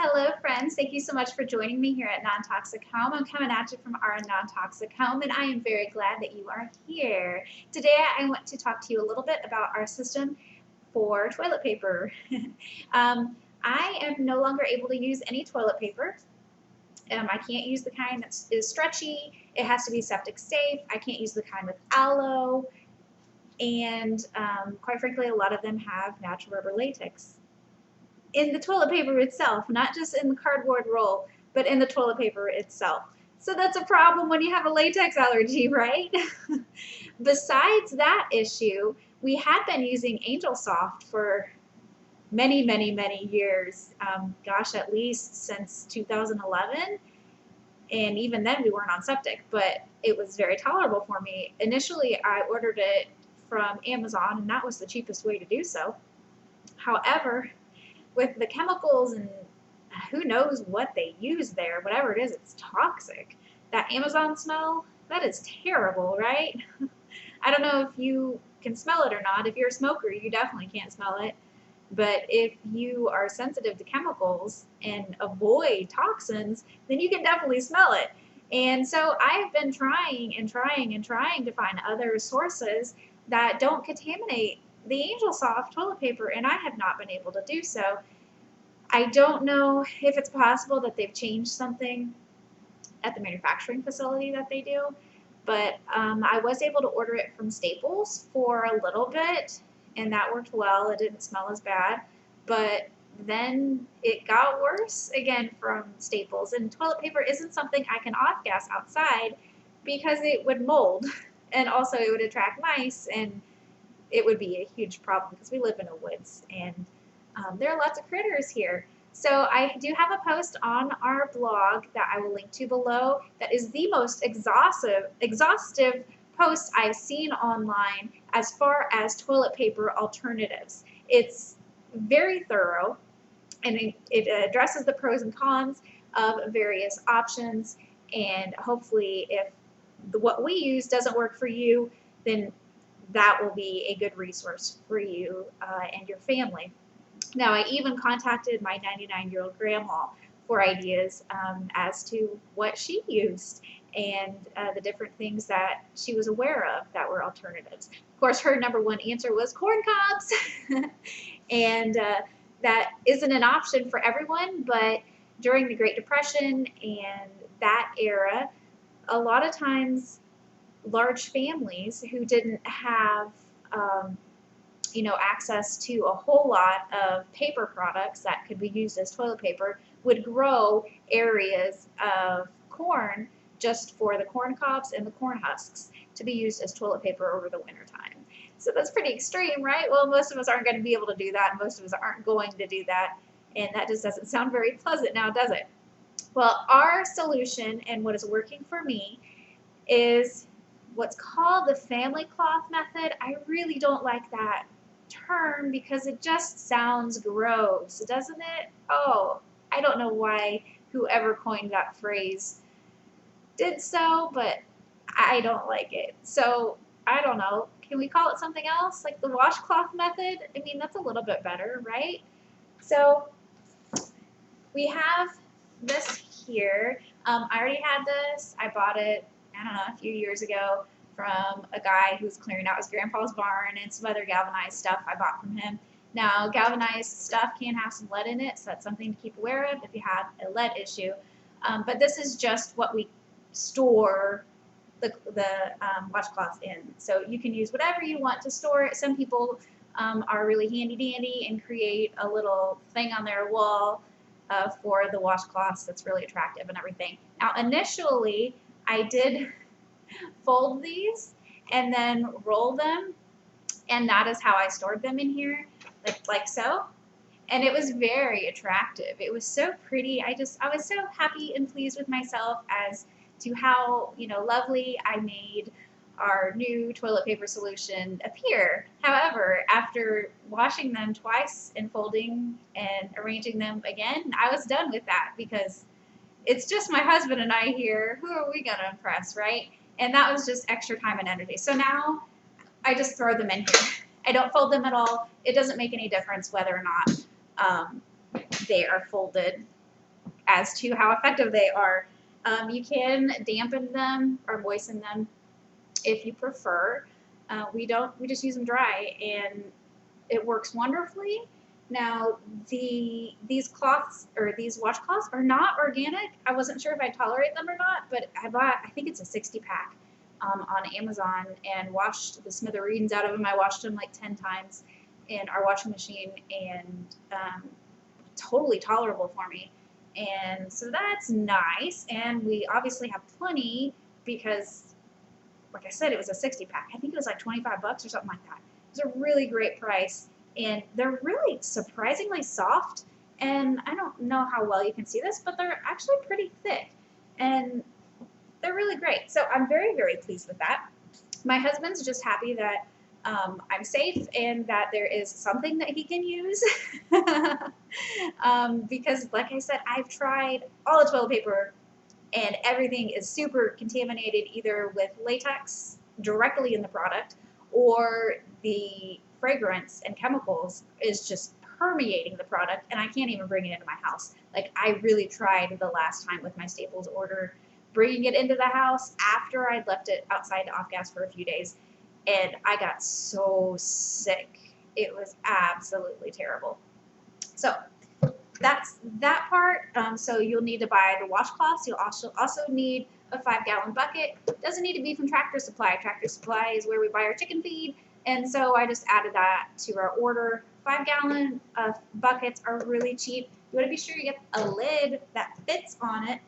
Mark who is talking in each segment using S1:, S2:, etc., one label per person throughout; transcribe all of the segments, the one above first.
S1: Hello friends, thank you so much for joining me here at Non-Toxic Home. I'm coming at you from our Non-Toxic Home and I am very glad that you are here. Today I want to talk to you a little bit about our system for toilet paper. I am no longer able to use any toilet paper. I can't use the kind that is stretchy. It has to be septic safe. I can't use the kind with aloe. And quite frankly, a lot of them have natural rubber latex in the toilet paper itself, not just in the cardboard roll, but in the toilet paper itself. So that's a problem when you have a latex allergy, right? Besides that issue, we have been using Angel Soft for many, many, many years. Gosh, at least since 2011. And even then we weren't on septic, but it was very tolerable for me. Initially, I ordered it from Amazon, and that was the cheapest way to do so. However, with the chemicals and who knows what they use there, whatever it is, it's toxic. That Amazon smell, that is terrible, right? I don't know if you can smell it or not. If you're a smoker, you definitely can't smell it. But if you are sensitive to chemicals and avoid toxins, then you can definitely smell it. And so I've been trying and trying and trying to find other sources that don't contaminate the Angel Soft toilet paper, and I have not been able to do so. I don't know if it's possible that they've changed something at the manufacturing facility that they do, but I was able to order it from Staples for a little bit, and that worked well. It didn't smell as bad, but then it got worse again from Staples, and toilet paper isn't something I can off-gas outside because it would mold, and also it would attract mice, and it would be a huge problem because we live in the woods and there are lots of critters here. So I do have a post on our blog that I will link to below that is the most exhaustive post I've seen online as far as toilet paper alternatives. It's very thorough, and it addresses the pros and cons of various options, and hopefully if what we use doesn't work for you, then that will be a good resource for you and your family. Now, I even contacted my 99-year-old grandma for ideas as to what she used and the different things that she was aware of that were alternatives. Of course, her number one answer was corn cobs, and that isn't an option for everyone, but during the Great Depression and that era, a lot of times large families who didn't have access to a whole lot of paper products that could be used as toilet paper would grow areas of corn just for the corn cobs and the corn husks to be used as toilet paper over the winter time. So that's pretty extreme, right? Well, most of us aren't going to be able to do that, and most of us aren't going to do that, and that just doesn't sound very pleasant now, does it? Well, our solution and what is working for me is what's called the family cloth method. I really don't like that term because it just sounds gross, doesn't it? Oh, I don't know why whoever coined that phrase did so, but I don't like it. So I don't know. Can we call it something else, like the washcloth method? I mean, that's a little bit better, right? So we have this here. I already had this. I bought it, I don't know, a few years ago from a guy who's clearing out his grandpa's barn, and some other galvanized stuff I bought from him. Now, galvanized stuff can have some lead in it, so that's something to keep aware of if you have a lead issue. But this is just what we store the washcloths in. So you can use whatever you want to store it. Some people are really handy dandy and create a little thing on their wall for the washcloths that's really attractive and everything. Now, initially, I did fold these and then roll them, and that is how I stored them in here, like so. And it was very attractive. It was so pretty. I was so happy and pleased with myself as to how lovely I made our new toilet paper solution appear. However, after washing them twice and folding and arranging them again, I was done with that because it's just my husband and I here. Who are we gonna impress, right? And that was just extra time and energy. So now I just throw them in here. I don't fold them at all. It doesn't make any difference whether or not they are folded as to how effective they are. You can dampen them or moisten them if you prefer. We don't. We just use them dry, and it works wonderfully. Now, these cloths or these washcloths are not organic. I wasn't sure if I'd tolerate them or not, but I think it's a 60 pack on Amazon, and washed the smithereens out of them. I washed them like 10 times in our washing machine, and totally tolerable for me. And so that's nice. And we obviously have plenty because, like I said, it was a 60 pack. I think it was like 25 bucks or something like that. It was a really great price. And they're really surprisingly soft. And I don't know how well you can see this, but they're actually pretty thick. And they're really great. So I'm very, very pleased with that. My husband's just happy that I'm safe and that there is something that he can use. Because, like I said, I've tried all the toilet paper and everything is super contaminated, either with latex directly in the product or the fragrance and chemicals is just permeating the product, and I can't even bring it into my house. Like, I really tried the last time with my Staples order, bringing it into the house after I'd left it outside to off gas for a few days, and I got so sick. It was absolutely terrible. So that's that part. So you'll need to buy the washcloths. You'll also need a 5-gallon bucket. Doesn't need to be from Tractor Supply. Tractor Supply is where we buy our chicken feed, and so I just added that to our order. 5-gallon buckets are really cheap. You want to be sure you get a lid that fits on it.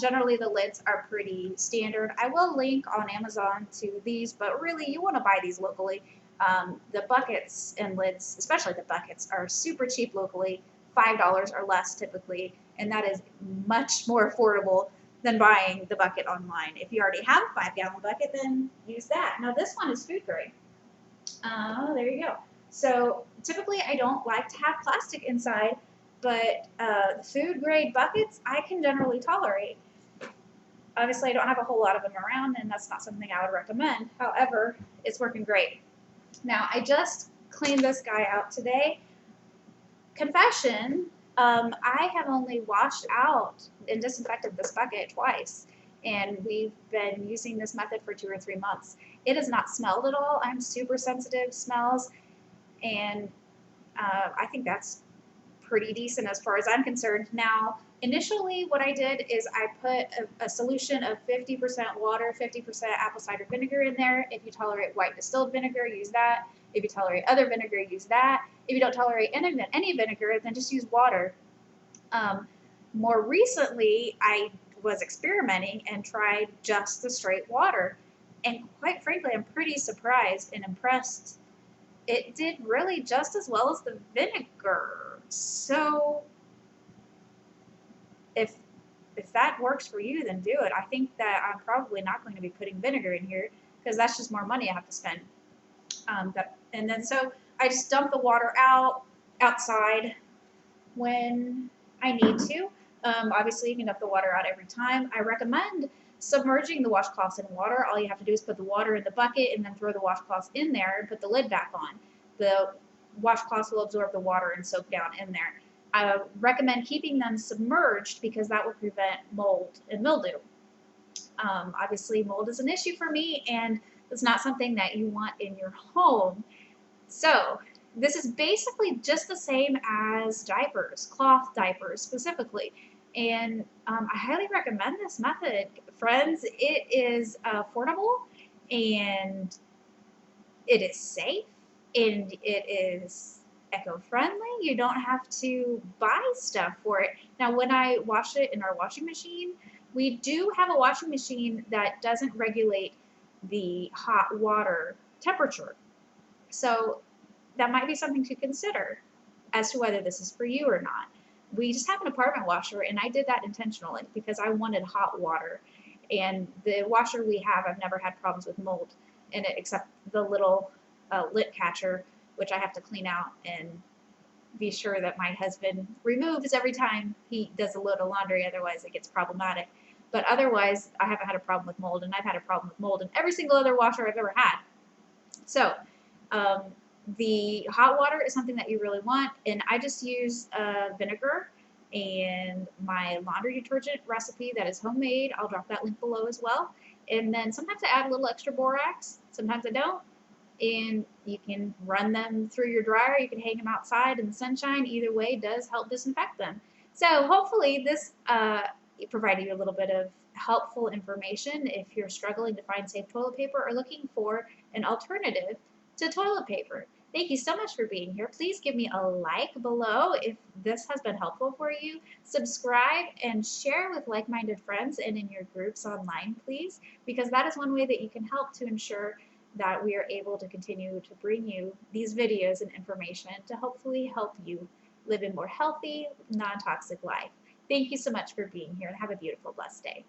S1: Generally, the lids are pretty standard. I will link on Amazon to these, but really, you want to buy these locally. The buckets and lids, especially the buckets, are super cheap locally, $5 or less typically, and that is much more affordable than buying the bucket online. If you already have a 5-gallon bucket, then use that. Now, this one is food grade. There you go. So typically, I don't like to have plastic inside, but food grade buckets I can generally tolerate. Obviously, I don't have a whole lot of them around, and that's not something I would recommend. However, it's working great. Now, I just cleaned this guy out today. Confession, I have only washed out and disinfected this bucket twice, and we've been using this method for 2 or 3 months. It has not smelled at all. I'm super sensitive to smells, and I think that's pretty decent as far as I'm concerned. Now, initially what I did is I put a solution of 50% water, 50% apple cider vinegar in there. If you tolerate white distilled vinegar, use that. If you tolerate other vinegar, use that. If you don't tolerate any vinegar, then just use water. More recently, I was experimenting and tried just the straight water. And quite frankly, I'm pretty surprised and impressed. It did really just as well as the vinegar. So if that works for you, then do it. I think that I'm probably not going to be putting vinegar in here because that's just more money I have to spend. And then so I just dump the water outside when I need to. Obviously, you can dump the water out every time. I recommend submerging the washcloths in water. All you have to do is put the water in the bucket and then throw the washcloths in there and put the lid back on. The washcloths will absorb the water and soak down in there. I recommend keeping them submerged because that will prevent mold and mildew. Obviously, mold is an issue for me, and it's not something that you want in your home. So this is basically just the same as diapers, cloth diapers specifically. And I highly recommend this method, friends. It is affordable, and it is safe, and it is eco-friendly. You don't have to buy stuff for it. Now, when I wash it in our washing machine, we do have a washing machine that doesn't regulate the hot water temperature. So that might be something to consider as to whether this is for you or not. We just have an apartment washer, and I did that intentionally because I wanted hot water. And the washer we have, I've never had problems with mold in it except the little lip catcher, which I have to clean out and be sure that my husband removes every time he does a load of laundry, otherwise it gets problematic. But otherwise, I haven't had a problem with mold, and I've had a problem with mold in every single other washer I've ever had. So the hot water is something that you really want, and I just use vinegar and my laundry detergent recipe that is homemade. I'll drop that link below as well. And then sometimes I add a little extra borax, sometimes I don't. And you can run them through your dryer, you can hang them outside in the sunshine. Either way does help disinfect them. So hopefully this provided you a little bit of helpful information if you're struggling to find safe toilet paper or looking for an alternative to toilet paper. Thank you so much for being here. Please give me a like below if this has been helpful for you. Subscribe and share with like-minded friends and in your groups online, please, because that is one way that you can help to ensure that we are able to continue to bring you these videos and information to hopefully help you live a more healthy, non-toxic life. Thank you so much for being here and have a beautiful, blessed day.